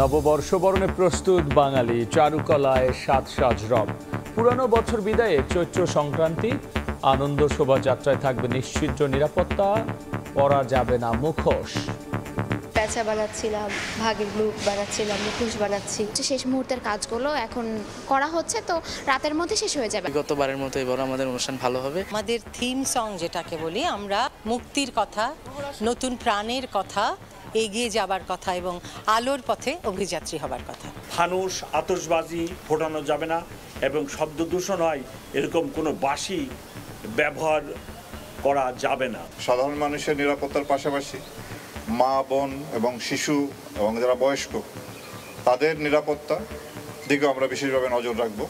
নববর্ষ বরণে প্রস্তুত বাঙালি, চারুকলায় সাত সাজ রব। পুরানো বছর বিদায়ে চৈত্র সংক্রান্তি, আনন্দ শোভাযাত্রায় থাকবে নিশ্চিত নিরাপত্তা, পরা যাবে না মুখোশ। প্যাঁচা বানাচ্ছিলাম, ভাগের মুখ বানাচ্ছিলাম, মুখোশ বানাচ্ছি। শেষ মুহূর্তের কাজগুলো এখন করা হচ্ছে, তো রাতের মধ্যে শেষ হয়ে যাবে। গতবারের মতো এবার আমাদের অনুষ্ঠান ভালো হবে। আমাদের থিম সং যেটাকে বলি আমরা, মুক্তির কথা, নতুন প্রাণের কথা, এগিয়ে যাবার কথা এবং আলোর পথে অভিযাত্রী হবার কথা। ফানুস, আতশবাজি ফোটানো যাবে না এবং শব্দ দূষণ হয় এরকম কোনো বাঁশি ব্যবহার করা যাবে না। সাধারণ মানুষের নিরাপত্তার পাশাপাশি মা, বোন এবং শিশু এবং যারা বয়স্ক তাদের নিরাপত্তা দিকেও আমরা বিশেষভাবে নজর রাখব।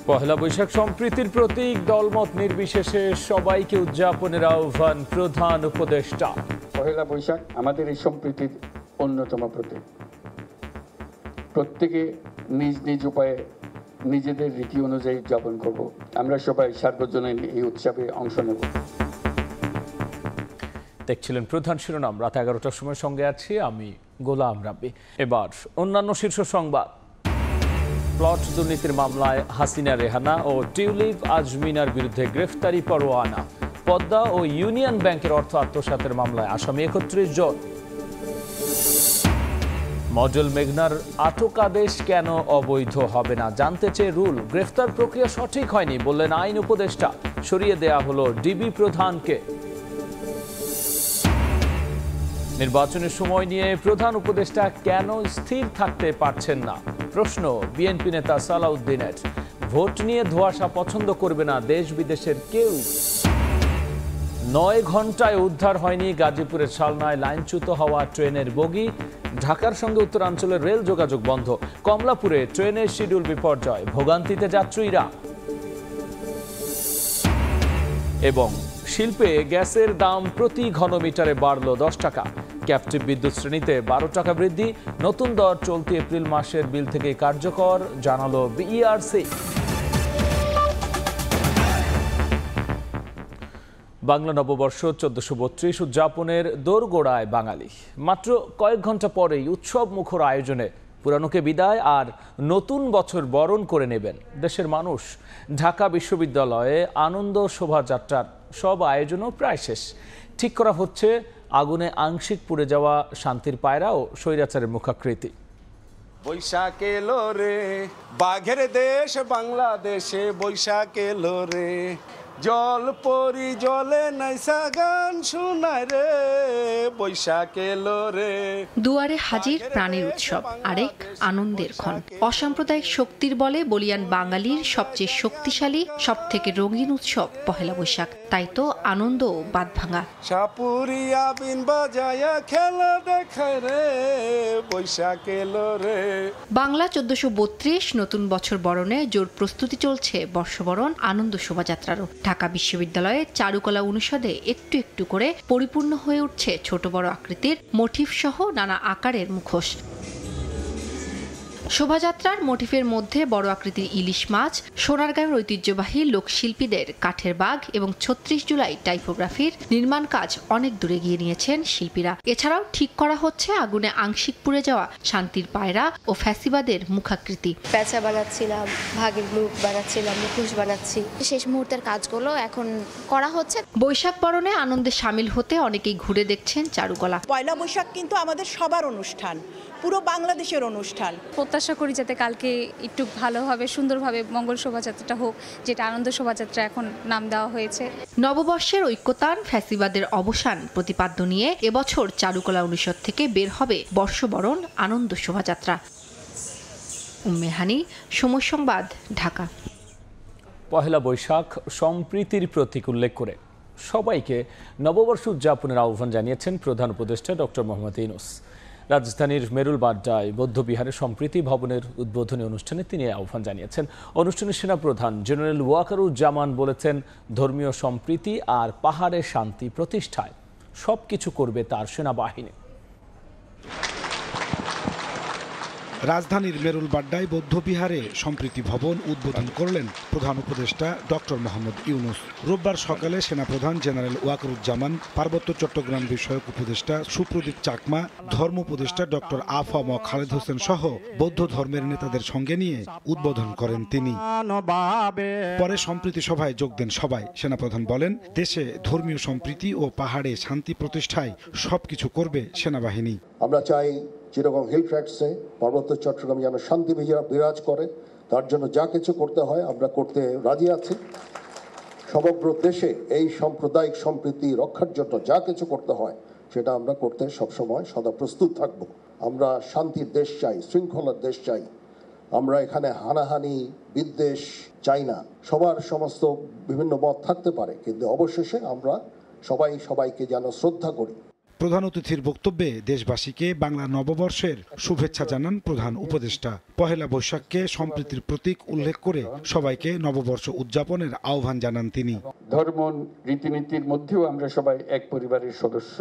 পহেলা বৈশাখ সম্প্রীতির প্রতীক, দলমত নির্বিশেষে সবাইকে উদযাপনের আহ্বান প্রধান উপদেষ্টা। পহেলা বৈশাখ আমাদের এই সম্প্রীতির অন্যতম প্রতীক। প্রত্যেকে নিজ নিজ উপায়ে নিজেদের রীতি অনুযায়ী উদযাপন করব। আমরা সবাই সার্বজনীন এই উৎসবে অংশ নেব। দেখছিলেন প্রধান শিরোনাম। রাত 11টার সময় সঙ্গে আছি আমি গোলাম রাব্বি। এবার অন্যান্য শীর্ষ সংবাদ। প্লট দুর্নীতির মামলায় হাসিনা রেহানা ও টিউলিপ আজমিনার বিরুদ্ধে গ্রেফতারি পরোয়ানা। পদ্মা ও ইউনিয়ন ব্যাংকের অর্থ আত্মসাতের মামলায় আসামি 31 জন। মডেল মেঘনার আটক আদেশ কেন অবৈধ হবে না জানতে চেয়ে রুল। গ্রেফতার প্রক্রিয়া সঠিক হয়নি বললেন আইন উপদেষ্টা। সরিয়ে দেয়া হলো ডিবি প্রধানকে। নির্বাচনের সময় নিয়ে প্রধান উপদেষ্টা কেন স্থির থাকতে পারছেন না প্রশ্ন বিএনপি নেতা সালাউদ্দিনের। ভোট নিয়ে ধোঁয়াশা পছন্দ করবে না দেশ বিদেশের কেউ। 9 ঘন্টায় উদ্ধার হয়নি গাজীপুরের শালনায় লাইনচ্যুত হওয়া ট্রেনের বগি। ঢাকার সঙ্গে উত্তরাঞ্চলের রেল যোগাযোগ বন্ধ। কমলাপুরে ট্রেনের শিডিউল বিপর্যয়, ভোগান্তিতে যাত্রীরা। এবং শিল্পে গ্যাসের দাম প্রতি ঘনমিটারে বাড়ল 10 টাকা। ক্যাপটিভ বিদ্যুৎ শ্রেণীতে 12 টাকা বৃদ্ধি। নতুন দর চলতি এপ্রিল মাসের বিল থেকে কার্যকর, জানালো বিইআরসি। বাংলা নববর্ষ 1432 উদযাপনের দোরগোড়ায় বাঙালি। মাত্র কয়েক ঘন্টা পরেই উৎসব মুখর আয়োজনে পুরানোকে বিদায় আর নতুন বছর বরণ করে নেবেন দেশের মানুষ। ঢাকা বিশ্ববিদ্যালয়ে আনন্দ শোভাযাত্রার সব আয়োজনও প্রায় শেষ। ঠিক করা হচ্ছে আগুনে আংশিক পুড়ে যাওয়া শান্তির পায়রা ও স্বৈরাচারের মুখাকৃতি। বৈশাখ এলো রে, বাঘের দেশ বাংলাদেশে বৈশাখ এলো রে, জল পরি জলে নাইসা গান শোনায় রে, বৈশাখ এলো রে। দুয়ারে হাজির প্রাণের উৎসব, আরেক আনন্দের ক্ষণ। অসাম্প্রদায়িক শক্তির বলে বলিয়ান বাঙালির সবচেয়ে শক্তিশালী, সব থেকে রঙিন উৎসব পহেলা বৈশাখ। তাই তো আনন্দ বাদ ভাঙা। সাপুরিয়া বিন বাজায়া খেলা দেখায় রে, বৈশাখ এলো রে। বাংলা 1432 নতুন বছর বরণে জোর প্রস্তুতি চলছে বর্ষবরণ আনন্দ শোভাযাত্রারও। ঢাকা বিশ্ববিদ্যালয়ে চারুকলা অনুষদে একটু একটু করে পরিপূর্ণ হয়ে উঠছে ছোট বড় আকৃতির মোটিফ সহ নানা আকারের মুখোশ। শোভাযাত্রার মোটিফের মধ্যে বড় আকৃতির ইলিশ মাছ, সোনারগাঁয়ের ঐতিহ্যবাহী লোকশিল্পীদের কাঠের বাঘ এবং 36 জুলাই টাইপোগ্রাফির নির্মাণ কাজ অনেক দূরে গিয়ে নিয়েছেন শিল্পীরা। এছাড়াও ঠিক করা হচ্ছে আগুনে আংশিক পুড়ে যাওয়া শান্তির পায়রা ও ফ্যাসিবাদের মুখাকৃতি। প্যাঁচা বানাচ্ছিলাম, ভাগের মুখ বানাচ্ছিলাম, মুখোশ বানাচ্ছি। শেষ মুহূর্তের কাজগুলো এখন করা হচ্ছে। বৈশাখ বরণে আনন্দে সামিল হতে অনেকেই ঘুরে দেখছেন চারুকলা। পয়লা বৈশাখ কিন্তু আমাদের সবার অনুষ্ঠান, পুরো বাংলাদেশের অনুষ্ঠান। প্রত্যাশা করি যাতে কালকে একটু ভালোভাবে সুন্দরভাবে মঙ্গল শোভাযাত্রাটা হোক, যেটা আনন্দ শোভাযাত্রা এখন নাম দেওয়া হয়েছে। নববর্ষের ঐক্যতান, ফ্যাসিবাদের অবসান প্রতিপাদ্য নিয়ে এবছর চারুকলা অনুষদ থেকে বের হবে বর্ষবরণ আনন্দ শোভাযাত্রা। উম্মে হানি, সময় সংবাদ, ঢাকা। পহেলা বৈশাখ সম্প্রীতির প্রতীক উল্লেখ করে সবাইকে নববর্ষ উদযাপনের আহ্বান জানিয়েছেন প্রধান উপদেষ্টা ডক্টর মোহাম্মদ ইউনূস। রাজধানীর মেরুলবাড্ডায় বৌদ্ধবিহারের সম্প্রীতি ভবনের উদ্বোধনী অনুষ্ঠানে তিনি আহ্বান জানিয়েছেন। অনুষ্ঠানে সেনাপ্রধান জেনারেল ওয়াকারুজ্জামান বলেছেন, ধর্মীয় সম্প্রীতি আর পাহাড়ের শান্তি প্রতিষ্ঠায় সবকিছু করবে তার সেনাবাহিনী। রাজধানীর মেরুলবাড্ডায় বৌদ্ধবিহারে সম্প্রীতি ভবন উদ্বোধন করলেন প্রধান উপদেষ্টা ডক্টর মোহাম্মদ ইউনূস। রোববার সকালে সেনাপ্রধান জেনারেল ওয়াকারুজ্জামান, পার্বত্য চট্টগ্রাম বিষয়ক উপদেষ্টা সুপ্রদীপ চাকমা, ধর্ম উপদেষ্টা ডক্টর আফম খালেদ হোসেন সহ বৌদ্ধ ধর্মের নেতাদের সঙ্গে নিয়ে উদ্বোধন করেন তিনি। পরে সম্প্রীতি সভায় যোগ দেন সবাই। সেনাপ্রধান বলেন, দেশে ধর্মীয় সম্প্রীতি ও পাহাড়ে শান্তি প্রতিষ্ঠায় সবকিছু করবে সেনাবাহিনী। আমরা চাই চিটাগং হিল ট্র্যাক্টসে পার্বত্য চট্টগ্রাম যেন শান্তি বিরাজ করে, তার জন্য যা কিছু করতে হয় আমরা করতে রাজি আছি। সমগ্র দেশে এই সাম্প্রদায়িক সম্প্রীতি রক্ষার জন্য যা কিছু করতে হয় সেটা আমরা করতে সবসময় সদা প্রস্তুত থাকব। আমরা শান্তির দেশ চাই, শৃঙ্খলার দেশ চাই। আমরা এখানে হানাহানি বিদ্বেষ চাই না। সবার সমস্ত বিভিন্ন মত থাকতে পারে, কিন্তু অবশেষে আমরা সবাইকে যেন শ্রদ্ধা করি। প্রধান অতিথির বক্তব্যে দেশবাসীকে বাংলা নববর্ষের শুভেচ্ছা জানান প্রধান উপদেষ্টা। পহেলা বৈশাখকে সম্প্রীতির প্রতীক উল্লেখ করে সবাইকে নববর্ষ উদযাপনের আহ্বান জানান তিনি। ধর্ম রীতিনীতির মধ্যেও আমরা সবাই এক পরিবারের সদস্য।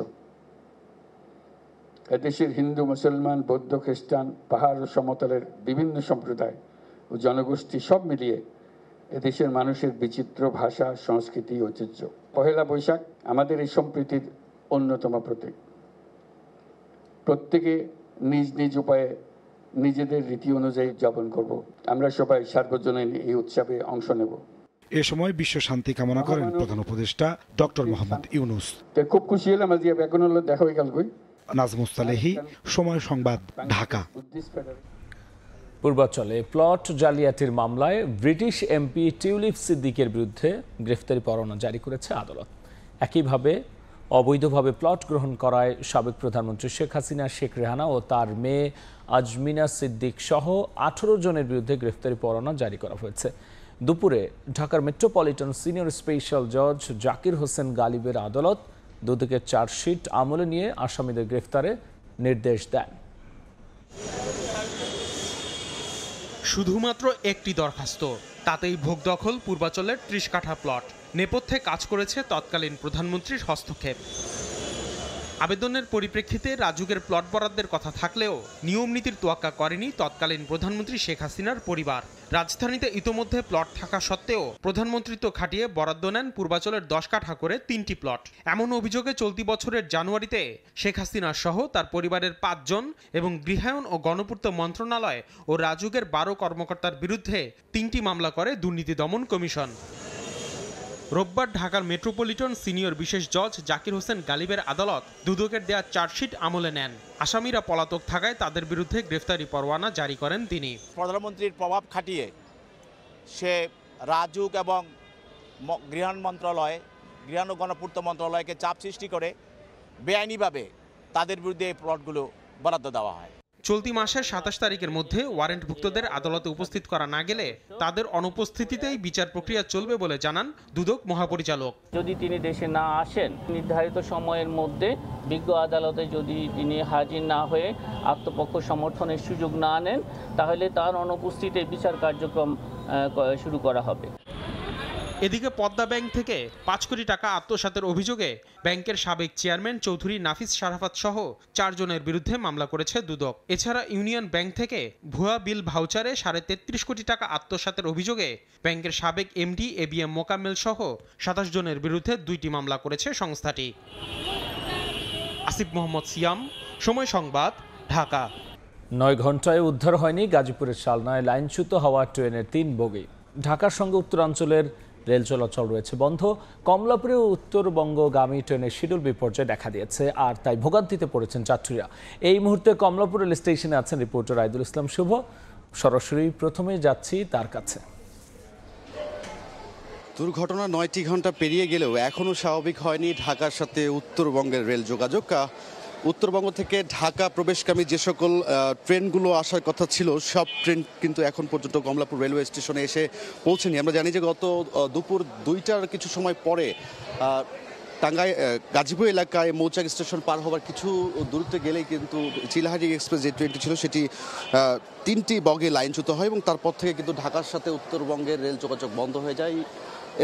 এদেশের হিন্দু, মুসলমান, বৌদ্ধ, খ্রিস্টান, পাহাড় ও সমতলের বিভিন্ন সম্প্রদায় ও জনগোষ্ঠী সব মিলিয়ে এদেশের মানুষের বিচিত্র ভাষা, সংস্কৃতি, ঐতিহ্য। পহেলা বৈশাখ আমাদের এই সম্প্রীতির অন্যতম প্রতীক। প্রত্যেকে নিজ নিজ উপায়ে নিজেদের রীতি অনুযায়ী উদযাপন করব। আমরা সবাই সার্বজনীন এই উৎসবে অংশ নেব। এ সময় বিশ্ব শান্তি কামনা করেন প্রধান উপদেষ্টা ডক্টর মোহাম্মদ ইউনূস। খুব খুশি হলাম আজ এখন হলো দেখা হয়ে গেল। নাজমুস্তালেহি, সময় সংবাদ, ঢাকা। পূর্বাঞ্চলে প্লট জালিয়াতির মামলায় ব্রিটিশ এমপি টিউলিপ সিদ্দিকের বিরুদ্ধে গ্রেফতারি পরোয়ানা জারি করেছে আদালত। একইভাবে অবৈধভাবে প্লট গ্রহণ করায় সাবেক প্রধানমন্ত্রী শেখ হাসিনা, শেখ রেহানা ও তার মেয়ে আজমিনা সিদ্দিক সহ 18 জনের বিরুদ্ধে গ্রেফতারি পরোয়ানা জারি করা হয়েছে। দুপুরে ঢাকার মেট্রোপলিটন সিনিয়র স্পেশাল জজ জাকির হোসেন গালিবের আদালত দুদকের চার্জশিট আমলে নিয়ে আসামিদের গ্রেফতারে নির্দেশ দেন। শুধুমাত্র একটি দরখাস্ত, তাতেই ভোগ দখল পূর্বাঞ্চলের 30 কাঠা প্লট। নেপথ্যে কাজ করেছে তৎকালীন প্রধানমন্ত্রীর হস্তক্ষেপ। আবেদনের পরিপ্রেক্ষিতে রাজুকের প্লট বরাদ্দের কথা থাকলেও নিয়ম নীতির তোয়াক্কা করেনি তৎকালীন প্রধানমন্ত্রী শেখ হাসিনার পরিবার। রাজধানীতে ইতোমধ্যে প্লট থাকা সত্ত্বেও প্রধানমন্ত্রিত্ব খাটিয়ে বরাদ্দ নেন পূর্বাঞ্চলের 10 কাঠা করে 3টি প্লট। এমন অভিযোগে চলতি বছরের জানুয়ারিতে শেখ হাসিনা সহ তার পরিবারের 5 জন এবং গৃহায়ন ও গণপূর্ত মন্ত্রণালয় ও রাজুকের 12 কর্মকর্তার বিরুদ্ধে 3টি মামলা করে দুর্নীতি দমন কমিশন। রোববার ঢাকার মেট্রোপলিটন সিনিয়র বিশেষ জজ জাকির হোসেন গালিবের আদালত দুদকের দেয়া চার্জশিট আমলে নেন। আসামিরা পলাতক থাকায় তাদের বিরুদ্ধে গ্রেফতারি পরোয়ানা জারি করেন তিনি। প্রধানমন্ত্রীর প্রভাব খাটিয়ে সে রাজুক এবং গৃহায়ণ মন্ত্রণালয়, গৃহায়ণ ও গণপূর্ত মন্ত্রণালয়কে চাপ সৃষ্টি করে বেআইনিভাবে তাদের বিরুদ্ধে এই প্লটগুলো বরাদ্দ দেওয়া হয়। চলতি মাসের 27 তারিখের মধ্যে ওয়ারেন্টভুক্তদের আদালতে উপস্থিত করা না গেলে তাদের অনুপস্থিতিতেই বিচার প্রক্রিয়া চলবে বলে জানান দুদক মহাপরিচালক। যদি তিনি দেশে না আসেন, নির্ধারিত সময়ের মধ্যে বিজ্ঞ আদালতে যদি তিনি হাজির না হয়ে আত্মপক্ষ সমর্থনের সুযোগ না নেন, তাহলে তার অনুপস্থিতিতে বিচার কার্যক্রম শুরু করা হবে। এদিকে পদ্মা ব্যাংক থেকে 5 কোটি টাকা আত্মসাতের অভিযোগে ব্যাংকের সাবেক চেয়ারম্যান চৌধুরী নাফিস শারাফাত সহ 4 জনের বিরুদ্ধে মামলা করেছে দুদক। এছাড়া ইউনিয়ন ব্যাংক থেকে ভুয়া বিল ভাউচারে 33.5 কোটি টাকা আত্মসাতের অভিযোগে ব্যাংকের সাবেক এমডি এবিএম মোকাম্মেল সহ 27 জনের বিরুদ্ধে 2টি মামলা করেছে সংস্থাটি। আসিফ মোহাম্মদ সিয়াম, সময় সংবাদ, ঢাকা। 9 ঘন্টায় উদ্ধার হয়নি গাজীপুরের শালনায় লাইনচ্যুত হওয়া ট্রেনের 3 বগি। ঢাকার সঙ্গে উত্তরাঞ্চলের রেল চলাচল রয়েছে বন্ধ। কমলাপুরে উত্তরবঙ্গগামী ট্রেনের শিডিউল বিপর্যয় দেখা দিয়েছে, আর তাই ভোগান্তিতে পড়েছেন যাত্রীরা। এই মুহূর্তে কমলাপুর রেল স্টেশনে আছেন রিপোর্টার আইদুল ইসলাম শুভ। সরাসরি প্রথমে যাচ্ছি তার কাছে। দুর্ঘটনা 9টি ঘন্টা পেরিয়ে গেলেও এখনও স্বাভাবিক হয়নি ঢাকার সাথে উত্তরবঙ্গের রেল যোগাযোগ। উত্তরবঙ্গ থেকে ঢাকা প্রবেশকামী যে সকল ট্রেনগুলো আসার কথা ছিল, সব ট্রেন কিন্তু এখন পর্যন্ত কমলাপুর রেলওয়ে স্টেশনে এসে পৌঁছেনি। আমরা জানি যে গত দুপুর 2টার কিছু সময় পরে টাঙ্গাই গাজীপুর এলাকায় মৌচাক স্টেশন পার হওয়ার কিছু দূরত্বে গেলেই কিন্তু চিলাহাটি এক্সপ্রেস যে ট্রেনটি ছিল সেটি 3টি বগে লাইনচ্যুত হয় এবং তারপর থেকে কিন্তু ঢাকার সাথে উত্তরবঙ্গের রেল যোগাযোগ বন্ধ হয়ে যায়।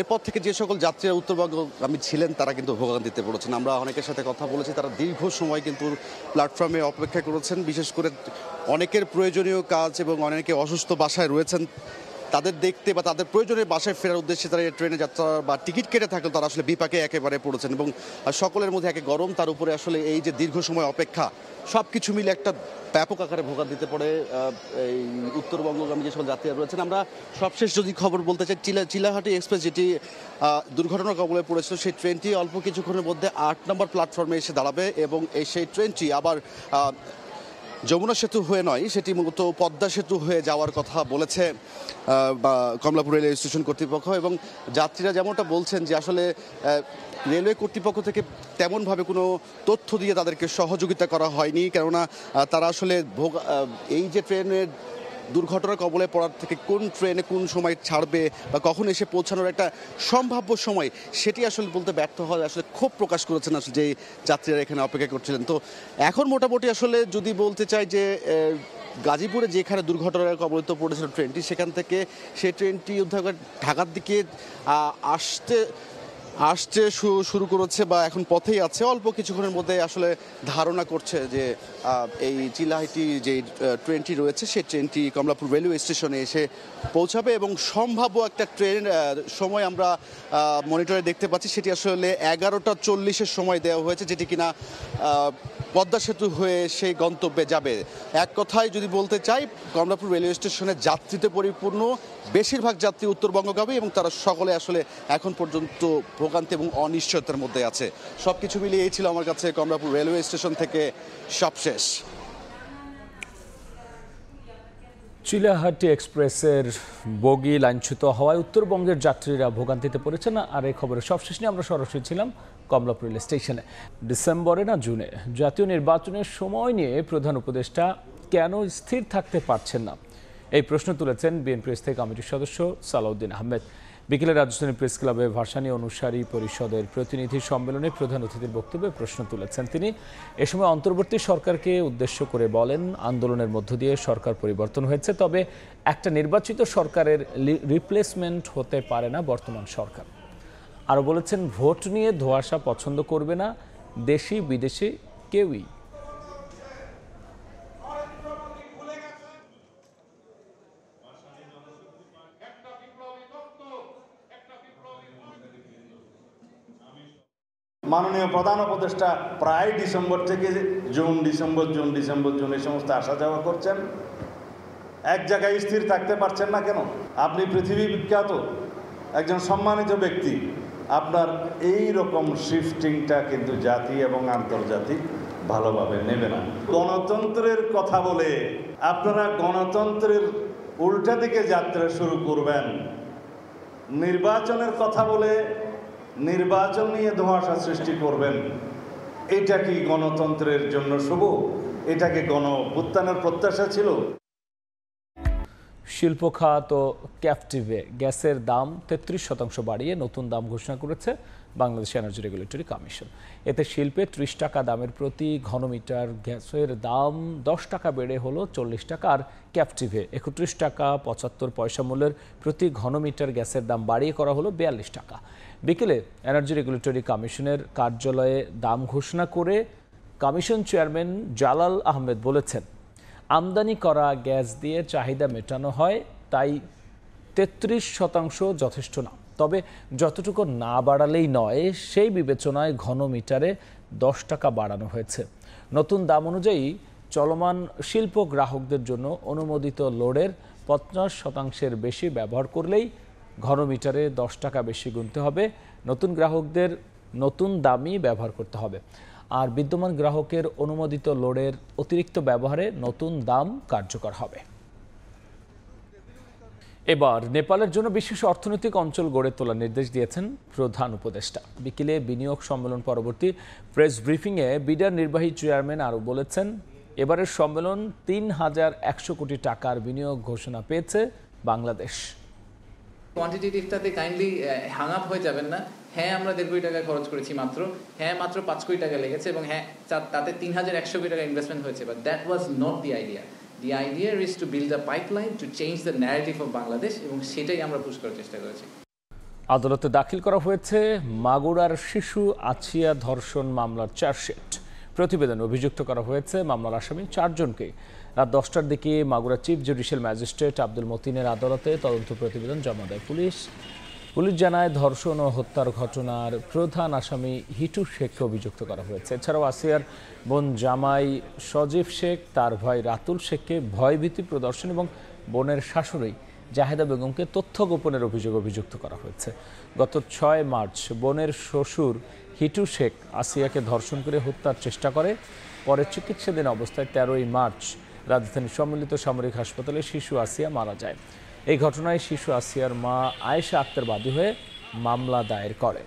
এরপর থেকে যে সকল যাত্রীরা উত্তরবঙ্গগামী ছিলেন তারা কিন্তু ভোগান্তিতে পড়েছেন। আমরা অনেকের সাথে কথা বলেছি, তারা দীর্ঘ সময় কিন্তু প্ল্যাটফর্মে অপেক্ষা করেছেন। বিশেষ করে অনেকের প্রয়োজনীয় কাজ এবং অনেকে অসুস্থ বাসায় রয়েছেন, তাদের দেখতে বা তাদের প্রয়োজনীয় বাসায় ফেরার উদ্দেশ্যে তারা ট্রেনে যাত্রা বা টিকিট কেটে থাকলেও তারা আসলে বিপাকে একেবারে পড়েছেন এবং সকলের মধ্যে একে গরম, তার উপরে আসলে এই যে দীর্ঘ সময় অপেক্ষা, সব কিছু মিলে একটা ব্যাপক আকারে ভোগান্তিতে পড়ে এই উত্তরবঙ্গগামী যে সকল যাত্রীরা রয়েছেন। আমরা সবশেষ যদি খবর বলতে চাই, চিলাহাটি এক্সপ্রেস যেটি দুর্ঘটনার কবলে পড়েছিল, সেই ট্রেনটি অল্প কিছুক্ষণের মধ্যে 8 নম্বর প্ল্যাটফর্মে এসে দাঁড়াবে এবং সেই ট্রেনটি আবার যমুনা সেতু হয়ে নয়, সেটি মূলত পদ্মা সেতু হয়ে যাওয়ার কথা বলেছে কমলাপুর রেলওয়ে স্টেশন কর্তৃপক্ষ। এবং যাত্রীরা যেমনটা বলছেন যে আসলে রেলওয়ে কর্তৃপক্ষ থেকে তেমনভাবে কোনো তথ্য দিয়ে তাদেরকে সহযোগিতা করা হয়নি, কেননা তারা আসলে এই যে ট্রেনের দুর্ঘটনার কবলে পড়ার থেকে কোন ট্রেনে কোন সময় ছাড়বে বা কখন এসে পৌঁছানোর একটা সম্ভাব্য সময়, সেটি আসলে বলতে ব্যর্থ হয়। আসলে ক্ষোভ প্রকাশ করেছেন আসলে যে যাত্রীরা এখানে অপেক্ষা করছিলেন। তো এখন মোটামুটি আসলে যদি বলতে চাই যে গাজীপুরে যেখানে দুর্ঘটনার কবলিত পড়েছিল ট্রেনটি, সেখান থেকে সেই ট্রেনটি উদ্ধার করে ঢাকার দিকে আসতে শুরু করেছে বা এখন পথেই আছে। অল্প কিছুক্ষণের মধ্যে আসলে ধারণা করছে যে এই চিলাহাটি যে ট্রেনটি রয়েছে, সেই ট্রেনটি কমলাপুর রেলওয়ে স্টেশনে এসে পৌঁছাবে এবং সম্ভাব্য একটা ট্রেন সময় আমরা মনিটরে দেখতে পাচ্ছি, সেটি আসলে 11টা 40-এর সময় দেওয়া হয়েছে, যেটি কিনা পদ্মা সেতু হয়ে সেই গন্তব্যে যাবে। এক কথায় যদি বলতে চাই, কমলাপুর রেলওয়ে স্টেশনে যাত্রীতে পরিপূর্ণ, বেশিরভাগ যাত্রী উত্তরবঙ্গগামী এবং তারা সকলে আসলে এখন পর্যন্ত ভোগান্তি এবং অনিশ্চয়তার মধ্যে আছে। সব কিছু মিলিয়ে এই ছিল আমার কাছে কমলাপুর রেলওয়ে স্টেশন থেকে সবশেষ। চিলাহাটি এক্সপ্রেসের বগি লাইনচ্যুত হওয়ায় উত্তরবঙ্গের যাত্রীরা ভোগান্তিতে পড়েছেন। আর এই খবরের সবশেষ নিয়ে আমরা সরাসরি ছিলাম কমলাপুর রেল স্টেশনে। ডিসেম্বরে না জুনে জাতীয় নির্বাচনের সময় নিয়ে প্রধান উপদেষ্টা কেন স্থির থাকতে পারছেন না, এই প্রশ্ন তুলেছেন বিএনপি স্থায়ী কমিটির সদস্য সালাউদ্দিন আহমেদ। বিকেলে রাজধানী প্রেস ক্লাবে ভাসানী অনুসারী পরিষদের প্রতিনিধি সম্মেলনে প্রধান অতিথির বক্তব্যে প্রশ্ন তুলেছেন তিনি। এ সময় অন্তর্বর্তী সরকারকে উদ্দেশ্য করে বলেন, আন্দোলনের মধ্য দিয়ে সরকার পরিবর্তন হয়েছে, তবে একটা নির্বাচিত সরকারের রিপ্লেসমেন্ট হতে পারে না বর্তমান সরকার। আরও বলেছেন, ভোট নিয়ে ধোঁয়াশা পছন্দ করবে না দেশি বিদেশি কেউই। মাননীয় প্রধান উপদেষ্টা প্রায় ডিসেম্বর থেকে জুন এই সমস্ত আসা যাওয়া করছেন, এক জায়গায় স্থির থাকতে পারছেন না কেন? আপনি পৃথিবী বিখ্যাত একজন সম্মানিত ব্যক্তি, আপনার এই রকম শিফটিংটা কিন্তু জাতি এবং আন্তর্জাতিক ভালোভাবে নেবে না। গণতন্ত্রের কথা বলে আপনারা গণতন্ত্রের উল্টা দিকে যাত্রা শুরু করবেন, নির্বাচনের কথা বলে নির্বাচন নিয়ে ধোঁয়াশা সৃষ্টি করবেন। এটা কি গণতন্ত্রের জন্য শুভ? এটা কি গণঅভ্যুত্থানের প্রত্যাশা ছিল? শিল্প খাত ও ক্যাপটিভে গ্যাসের দাম 33% বাড়িয়ে নতুন দাম ঘোষণা করেছে বাংলাদেশ এনার্জি রেগুলেটরি কমিশন। এতে শিল্পে 30 টাকা দামের প্রতি ঘনমিটার গ্যাসের দাম 10 টাকা বেড়ে হলো 40 টাকা, আর ক্যাপটিভে 31 টাকা 75 পয়সা মূল্যের প্রতি ঘনমিটার গ্যাসের দাম বাড়িয়ে করা হলো 42 টাকা। বিকেলে এনার্জি রেগুলেটরি কমিশনের কার্যালয়ে দাম ঘোষণা করে কমিশন চেয়ারম্যান জালাল আহমেদ বলেছেন, আমদানি করা গ্যাস দিয়ে চাহিদা মেটানো হয়, তাই 33% যথেষ্ট না, তবে যতটুকু না বাড়ালেই নয় সেই বিবেচনায় ঘনমিটারে 10 টাকা বাড়ানো হয়েছে। নতুন দাম অনুযায়ী চলমান শিল্প গ্রাহকদের জন্য অনুমোদিত লোডের 50% বেশি ব্যবহার করলেই ঘনমিটারে 10 টাকা বেশি গুনতে হবে। নতুন গ্রাহকদের নতুন দামই ব্যবহার করতে হবে, আর বিদ্যমান গ্রাহকের অনুমোদিত লোডের অতিরিক্ত ব্যবহারে নতুন দাম কার্যকর হবে। এবার নেপালের জন্য বিশেষ অর্থনৈতিক অঞ্চল গড়ে তোলার নির্দেশ দিয়েছেন প্রধান উপদেষ্টা। বিকেলে বিনিয়োগ সম্মেলন পরবর্তী প্রেস ব্রিফিংয়ে বিডার নির্বাহী চেয়ারম্যান আরও বলেছেন, এবারের সম্মেলন 3100 কোটি টাকার বিনিয়োগ ঘোষণা পেয়েছে বাংলাদেশ। কোয়ান্টিটেটিভটাতে কাইন্ডলি হ্যাং আপ হয়ে যাবেন না। হ্যাঁ, আমরা 1.5 কোটি টাকা খরচ করেছি মাত্র, হ্যাঁ মাত্র 5 কোটি টাকা লেগেছে, এবং হ্যাঁ তাতে 3100 কোটি টাকা ইনভেস্টমেন্ট হয়েছে, but that was not the idea. The idea is to build a pipeline to change the narrative of Bangladesh, এবং সেটাই আমরা পুশ করার চেষ্টা করেছি। আদালতে দাখিল করা হয়েছে মাগুরার শিশু আছিয়া ধর্ষণ মামলার চার্জশিট। প্রতিবেদনে অভিযুক্ত করা হয়েছে মামলার আসামি 4 জনকে। রাত 10টার দিকে Magura chief judicial magistrate Abdul মতিনের আদালতে তদন্ত প্রতিবেদন জমা দেয় পুলিশ। পুলিশ জানায়, ধর্ষণ ও হত্যার ঘটনার প্রধান আসামি হিটু শেখকে অভিযুক্ত করা হয়েছে। এছাড়াও আসিয়ার বোন জামাই সজীব শেখ, তার ভাই রাতুল শেখকে ভয়ভীতি প্রদর্শন এবং বোনের শাশুড়ি জাহেদা বেগমকে তথ্য গোপনের অভিযোগে অভিযুক্ত করা হয়েছে। গত 6 মার্চ বোনের শ্বশুর হিটু শেখ আসিয়াকে ধর্ষণ করে হত্যার চেষ্টা করে। পরে চিকিৎসাধীন অবস্থায় 13ই মার্চ রাজধানীর সম্মিলিত সামরিক হাসপাতালে শিশু আসিয়া মারা যায়। এই ঘটনায় শিশু আসিয়ার মা আয়েশা আক্তার বাদী হয়ে মামলা দায়ের করেন।